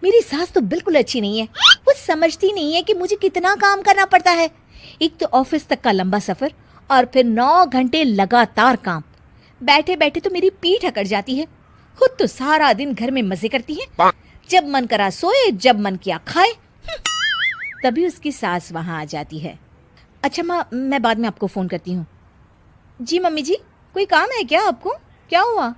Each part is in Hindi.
मेरी सास तो बिल्कुल अच्छी नहीं है। वो समझती नहीं है कि मुझे कितना काम करना पड़ता है। एक तो ऑफिस तक का लंबा सफर और फिर 9 घंटे लगातार काम। बैठे बैठे तो मेरी पीठ अकड़ जाती है। खुद तो सारा दिन घर में मजे करती है, जब मन करा सोए, जब मन किया खाए। तभी उसकी सास वहां आ जाती है। अच्छा माँ, मैं बाद में आपको फोन करती हूँ। जी मम्मी जी, कोई काम है क्या आपको? क्या हुआ?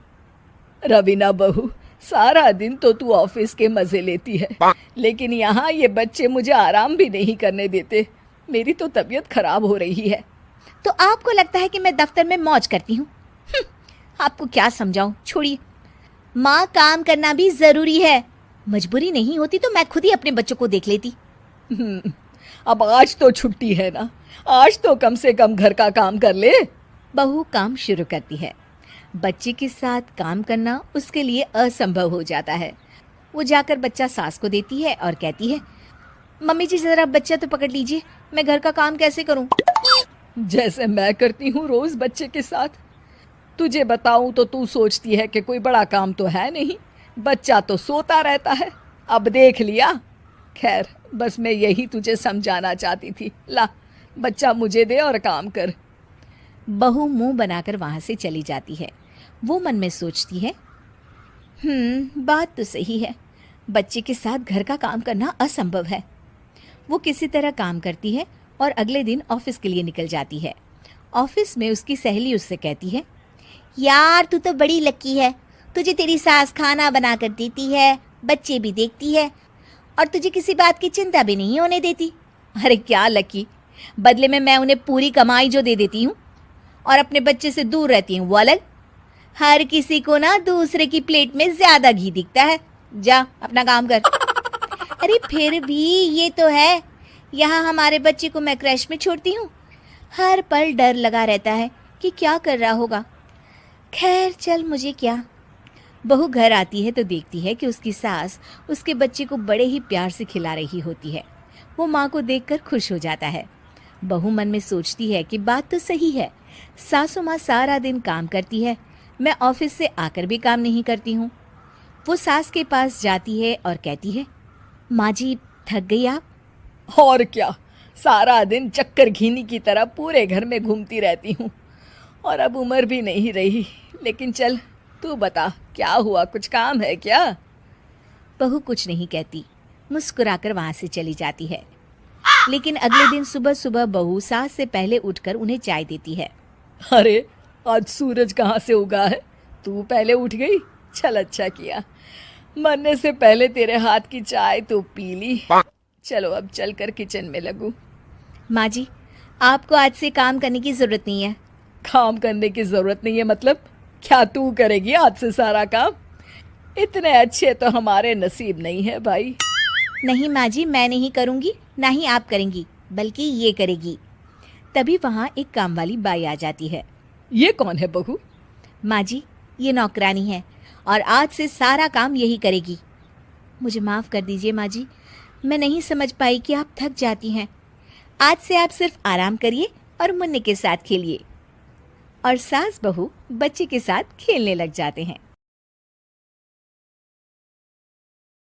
रवीना बहू, सारा दिन तो तू ऑफिस के मजे लेती है, लेकिन यहाँ ये बच्चे मुझे आराम भी नहीं करने देते। मेरी तो तबीयत खराब हो रही है। तो आपको लगता है कि मैं दफ्तर में मौज करती हूँ? आपको क्या समझाऊं, छोड़िए। माँ, काम करना भी जरूरी है। मजबूरी नहीं होती तो मैं खुद ही अपने बच्चों को देख लेती। अब आज तो छुट्टी है ना, आज तो कम से कम घर का काम कर ले। बहू काम शुरू करती है। बच्चे के साथ काम करना उसके लिए असंभव हो जाता है। वो जाकर बच्चा सास को देती है और कहती है, मम्मी जी जरा बच्चा तो पकड़ लीजिए, मैं घर का काम कैसे करूं? जैसे मैं करती हूँ रोज बच्चे के साथ। तुझे बताऊं तो तू सोचती है कि कोई बड़ा काम तो है नहीं, बच्चा तो सोता रहता है। अब देख लिया। खैर, बस मैं यही तुझे समझाना चाहती थी। ला, बच्चा मुझे दे और काम कर। बहू मुंह बनाकर वहां से चली जाती है। वो मन में सोचती है, बात तो सही है, बच्चे के साथ घर का काम करना असंभव है। वो किसी तरह काम करती है और अगले दिन ऑफिस के लिए निकल जाती है। ऑफिस में उसकी सहेली उससे कहती है, यार तू तो बड़ी लकी है, तुझे तेरी सास खाना बना कर देती है, बच्चे भी देखती है और तुझे किसी बात की चिंता भी नहीं होने देती। अरे क्या लकी, बदले में मैं उन्हें पूरी कमाई जो दे देती हूँ और अपने बच्चे से दूर रहती हूँ वो अलग। हर किसी को ना दूसरे की प्लेट में ज्यादा घी दिखता है। जा अपना काम कर। अरे फिर भी ये तो है, यहाँ हमारे बच्चे को मैं क्रैश में छोड़ती हूँ, हर पल डर लगा रहता है कि क्या कर रहा होगा। खैर चल, मुझे क्या। बहू घर आती है तो देखती है कि उसकी सास उसके बच्चे को बड़े ही प्यार से खिला रही होती है। वो माँ को देखकर खुश हो जाता है। बहू मन में सोचती है कि बात तो सही है, सासू माँ सारा दिन काम करती है, मैं ऑफिस से आकर भी काम नहीं करती हूँ। वो सास के पास जाती है और कहती है, माँ जी थक गई आप? और क्या, सारा दिन चक्कर घीनी की तरह पूरे घर में घूमती रहती हूँ और अब उम्र भी नहीं रही। लेकिन चल तू बता, क्या हुआ, कुछ काम है क्या? बहू कुछ नहीं कहती, मुस्कुराकर वहां से चली जाती है। लेकिन अगले दिन सुबह सुबह बहू सास से पहले उठकर उन्हें चाय देती है। अरे आज सूरज कहाँ से उगा है, तू पहले उठ गई। चल अच्छा किया, मरने से पहले तेरे हाथ की चाय तो पी ली। चलो अब चलकर किचन में लगूं। माँ जी, आपको आज से काम करने की जरूरत नहीं है। काम करने की जरूरत नहीं है मतलब? क्या तू करेगी आज से सारा काम? इतने अच्छे तो हमारे नसीब नहीं है भाई। नहीं माँ जी, मैं नहीं करूँगी, ना ही आप करेंगी, बल्कि ये करेगी। तभी वहाँ एक काम वाली बाई आ जाती है। ये कौन है बहू? माँ जी, ये नौकरानी है और आज से सारा काम यही करेगी। मुझे माफ़ कर दीजिए माँ जी, मैं नहीं समझ पाई कि आप थक जाती हैं। आज से आप सिर्फ आराम करिए और मुन्ने के साथ खेलिए। और सास बहू बच्चे के साथ खेलने लग जाते हैं।